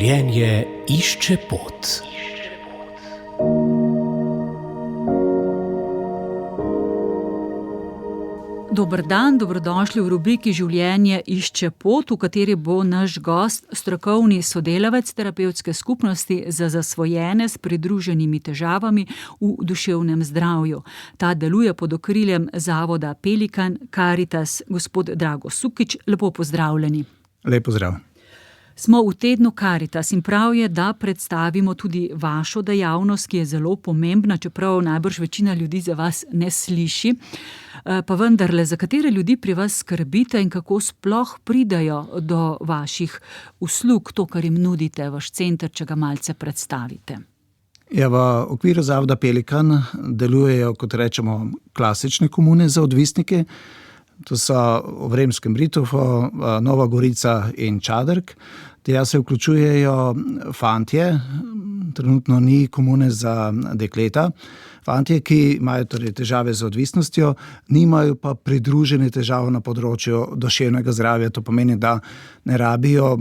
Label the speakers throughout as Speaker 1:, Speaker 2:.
Speaker 1: Življenje išče pot.
Speaker 2: Dober dan, dobrodošli v rubriki Življenje išče pot, v kateri bo naš gost strokovni sodelavec terapevtske skupnosti za zasvojene s pridruženimi težavami v duševnem zdravju. Ta deluje pod okriljem zavoda Pelikan Karitas. Gospod Drago Sukič, lepo pozdravljeni.
Speaker 3: Lep pozdrav.
Speaker 2: Smo v tednu Karitas in prav je, da predstavimo tudi vašo dejavnost, ki je zelo pomembna, čeprav najbrž večina ljudi za vas ne sliši. Pa vendarle, za katere ljudi pri vas skrbite in kako sploh pridajo do vaših uslug, to, kar jim nudite, vaš center, če ga malce predstavite?
Speaker 3: Ja, v okviru zavoda Pelikan delujejo, kot rečemo, klasične komune za odvisnike. To so v Vremskem Ritofu, Nova Gorica in Čadrk. Tja se vključujejo fantje, trenutno ni komune za dekleta. Fantje, ki imajo torej težave z odvisnostjo, nimajo pa pridružene težave na področju duševnega zdravja. To pomeni, da ne rabijo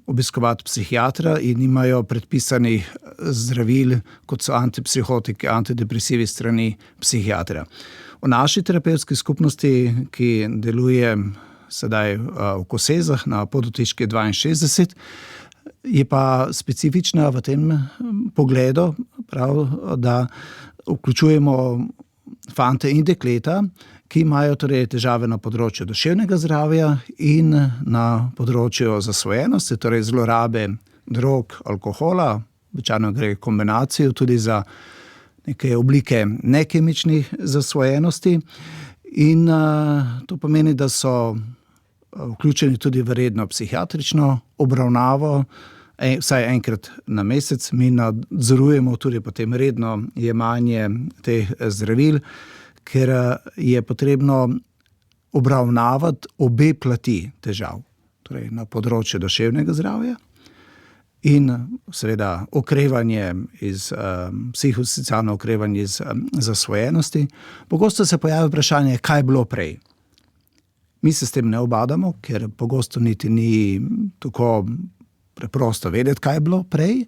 Speaker 3: obiskovati psihiatra in nimajo predpisanih zdravil, kot so antipsihotiki, antidepresivi strani psihiatra. V naši terapevtski skupnosti, ki deluje sedaj v Kosezah na Podutiški 62, je pa specifična v tem pogledu, prav, da vključujemo fante in dekleta, ki imajo torej težave na področju duševnega zdravja in na področju zasvojenosti, torej zlorabe drog, alkohola, običajno gre kombinacijo tudi za neke oblike nekemičnih zasvojenosti in to pomeni, da so vključeni tudi v redno psihiatrično obravnavo, vsaj enkrat na mesec. Mi nadzorujemo tudi potem redno jemanje teh zdravil, ker je potrebno obravnavati obe plati težav, torej na področju duševnega zdravja in seveda okrevanje iz psihosocialno okrevanje iz zasvojenosti. Pogosto se pojavi vprašanje, kaj je bilo prej. Mi se s tem ne ubadamo, ker pogosto niti ni tako preprosto vedeti, kaj je bilo prej.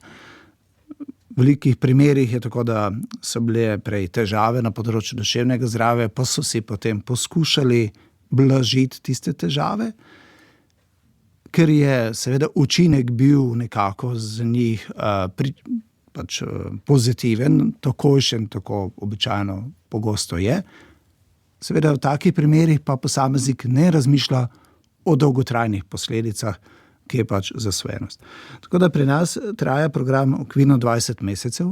Speaker 3: V velikih primerih je tako, da so bile prej težave na področju duševnega zdravja, pa so si potem poskušali blažiti tiste težave, ker je seveda učinek bil nekako z njih pozitiven, takojšen, tako običajno pogosto je. Seveda v takih primerih pa posameznik ne razmišlja o dolgotrajnih posledicah, ki je zasvojenost. Tako da pri nas traja program okvirno 20 mesecev.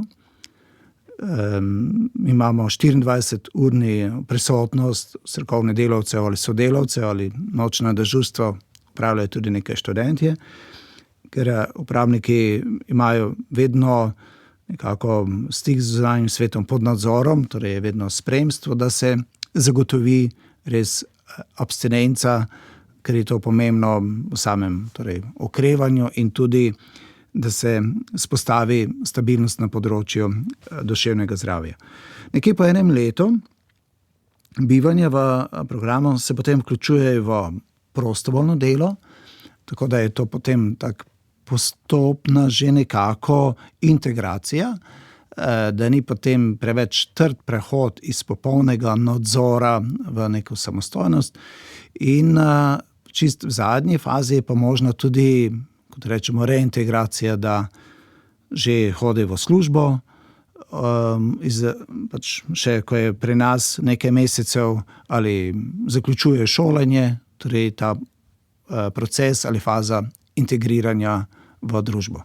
Speaker 3: Imamo 24-urni prisotnost strokovnih delavcev ali sodelavcev ali nočno dežurstvo upravljajo tudi nekaj študentje, ker upravniki imajo vedno nekako stik z zunanjim svetom pod nadzorom, torej je vedno spremstvo, da se zagotovi res abstinenca, ker je to pomembno v samem okrevanju in tudi, da se spostavi stabilnost na področju duševnega zdravja. Nekje po enem letu bivanja v programu se potem vključuje v prostovoljno delo, tako da je to potem tak postopna že nekako integracija, da ni potem preveč trd prehod iz popolnega nadzora v neko samostojnost. In čist v zadnji fazi je pa možno tudi, kot rečemo, reintegracija, da že hodi v službo, še ko je pri nas nekaj mesecev ali zaključuje šolanje, torej ta proces ali faza integriranja v družbo.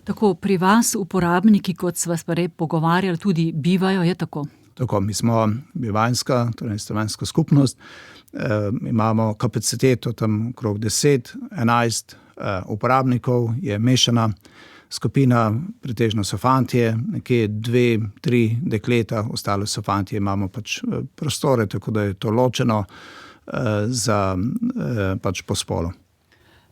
Speaker 2: Tako pri vas uporabniki, kot sva se prej pogovarjali, tudi bivajo, je tako?
Speaker 3: Tako, mi smo bivanjska, torej stanovanjska skupnost, imamo kapaciteto tam okrog 10-11 uporabnikov, je mešana skupina, pretežno so fantje, nekje 2-3 dekleta, ostale so fantje, imamo prostore, tako da je to ločeno po spolu.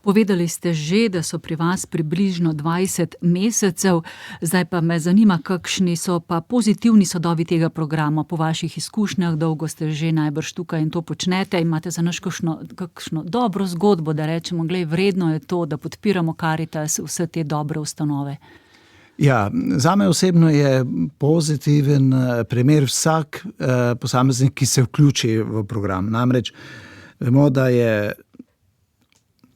Speaker 2: Povedali ste že, da so pri vas približno 20 mesecev, zdaj pa me zanima, kakšni so pa pozitivni sadovi tega programa po vaših izkušnjah, dolgo ste že najbrž tukaj in to počnete, imate za nas kakšno dobro zgodbo, da rečemo, glej, vredno je to, da podpiramo Karitas, vse te dobre ustanove.
Speaker 3: Ja, zame osebno je pozitiven primer vsak posameznik, ki se vključi v program. Namreč vemo, da je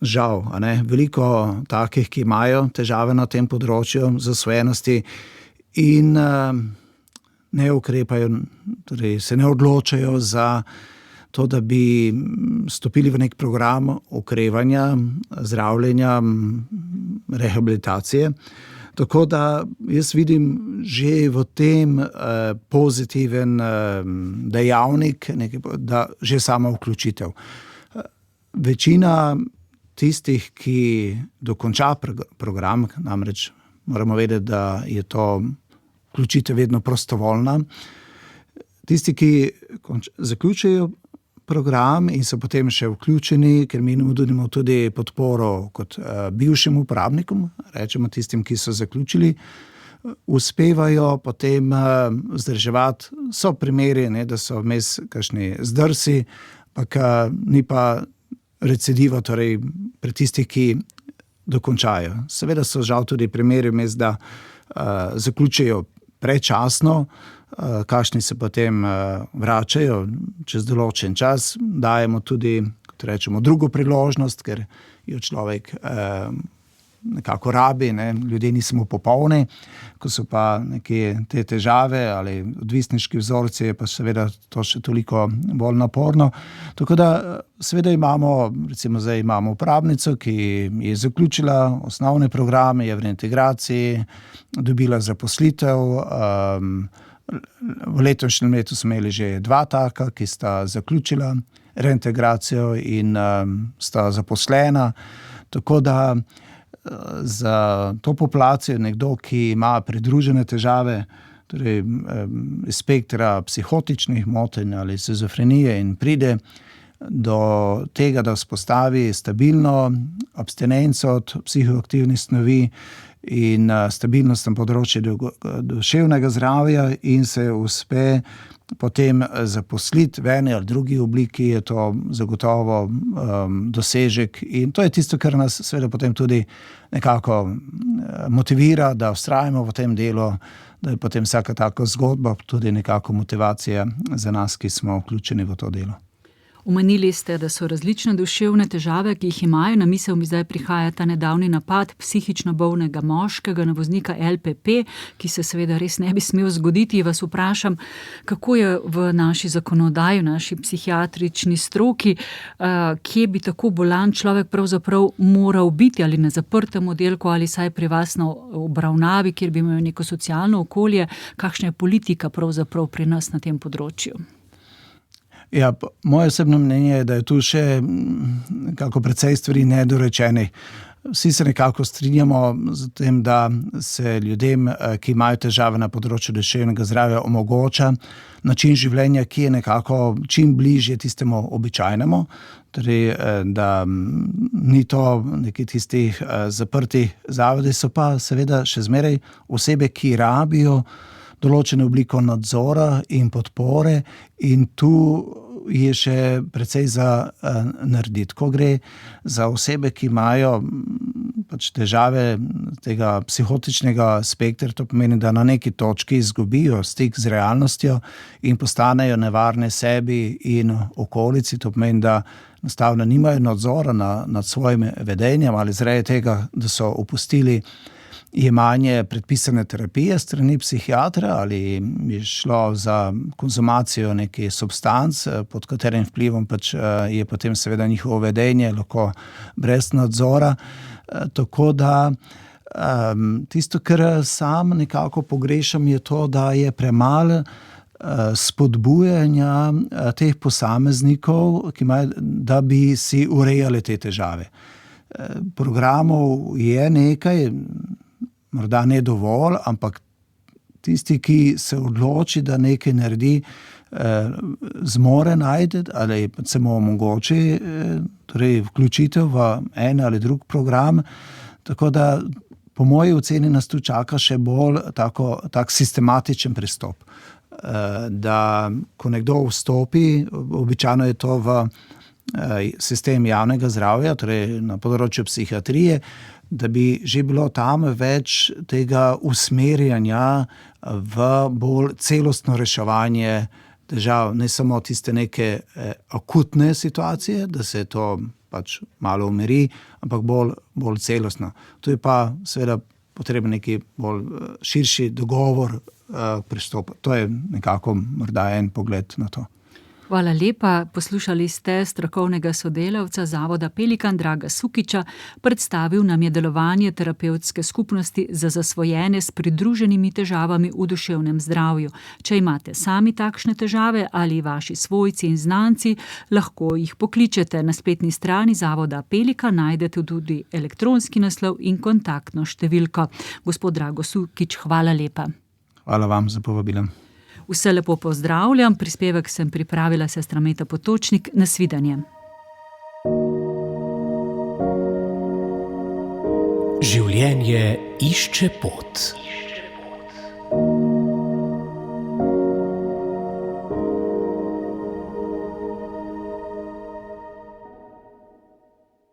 Speaker 3: žal, veliko takih, ki imajo težave na tem področju zasvojenosti in ne ukrepajo, torej se ne odločajo za to, da bi stopili v nek program okrevanja, zdravljenja, rehabilitacije. Tako da jaz vidim že v tem pozitiven dejavnik, da že sama vključitev. Večina tistih, ki dokonča program, namreč moramo vedeti, da je to vključitev vedno prostovoljna. Tisti, ki zaključijo program in so potem še vključeni, ker mi nudimo tudi podporo kot bivšim uporabnikom, rečemo tistim, ki so zaključili, uspevajo potem vzdrževati. So primeri, da so vmes kakšni zdrsi, ampak ni pa recidiva, torej pri tistih, ki dokončajo. Seveda so žal tudi primeri vmes, da zaključijo predčasno, kakšni se potem vračajo čez določen čas. Dajemo tudi, kot rečemo, drugo priložnost, ker jo človek nekako rabi, ljudje nismo popolni, ko so pa neke te težave ali odvisniški vzorci, je pa seveda to še toliko bolj naporno. Tako da seveda recimo zdaj imamo uporabnico, ki je zaključila osnovne programe, je v reintegraciji, dobila zaposlitev. V letošnjem letu smo imeli že 2 taka, ki sta zaključila reintegracijo in sta zaposlena. Tako da za to populacijo nekdo, ki ima pridružene težave, torej spektra psihotičnih motenj ali shizofrenije in pride do tega, da vzpostavi stabilno abstinenco od psihoaktivnih snovi in stabilnost na področju duševnega zdravja in se uspe potem zaposliti v eni ali drugi obliki, je to zagotovo dosežek in to je tisto, kar nas seveda potem tudi nekako motivira, da vztrajamo v tem delu, da je potem vsaka taka zgodba tudi nekako motivacija za nas, ki smo vključeni v to delo.
Speaker 2: Omenili ste, da so različne duševne težave, ki jih imajo. Na misel mi zdaj prihaja ta nedavni napad psihično bolnega moškega na voznika LPP, ki se seveda res ne bi smel zgoditi. Vas vprašam, kako je v naši zakonodaji, v naši psihiatrični stroki, kje bi tako bolan človek pravzaprav moral biti, ali na zaprtem oddelku, ali saj pri vas na obravnavi, kjer bi imel neko socialno okolje. Kakšna je politika pravzaprav pri nas na tem področju?
Speaker 3: Ja, moje osebno mnenje je, da je tu še nekako precej stvari nedorečenih. Vsi se nekako strinjamo z tem, da se ljudem, ki imajo težave na področju duševnega zdravja, omogoča način življenja, ki je nekako čim bližje tistemu običajnemu, torej da ni to neki tistih zaprtih zavodi, so pa seveda še zmeraj osebe, ki rabijo določeno obliko nadzora in podpore in tu je še precej za narediti. Ko gre za osebe, ki imajo težave tega psihotičnega spektra, to pomeni, da na neki točki izgubijo stik z realnostjo in postanejo nevarne sebi in okolici, to pomeni, da enostavno nimajo nadzora nad svojim vedenjem ali zaradi tega, da so opustili jemanje predpisane terapije strani psihiatra ali je šlo za konzumacijo nekih substanc, pod katerim vplivom je potem seveda njihovo vedenje lahko brez nadzora. Tako da tisto, kar sam nekako pogrešam, je to, da je premalo spodbujanja teh posameznikov, da bi si urejali te težave. Programov je nekaj, morda ne dovolj, ampak tisti, ki se odloči, da nekaj naredi, zmore najti ali se mu omogoči torej vključitev v en ali drug program. Tako da po moji oceni nas tu čaka še bolj tak sistematičen pristop. Da ko nekdo vstopi, običajno je to v sistem javnega zdravja, torej na področju psihiatrije, da bi že bilo tam več tega usmerjanja v bolj celostno reševanje težav, ne samo tiste neke akutne situacije, da se to pač malo umiri, ampak bolj celostno. Tu je pa seveda potreben neki bolj širši dogovor, pristop. To je nekako morda en pogled na to.
Speaker 2: Hvala lepa. Poslušali ste strokovnega sodelavca Zavoda Pelikan Draga Sukiča. Predstavil nam je delovanje terapevtske skupnosti za zasvojene s pridruženimi težavami v duševnem zdravju. Če imate sami takšne težave ali vaši svojci in znanci, lahko jih pokličete. Na spletni strani Zavoda Pelikan najdete tudi elektronski naslov in kontaktno številko. Gospod Drago Sukič, hvala lepa.
Speaker 3: Hvala vam za povabilo.
Speaker 2: Vse lepo pozdravljam, prispevek sem pripravila sestra Meta Potočnik. Nasvidenje.
Speaker 1: Življenje išče pot.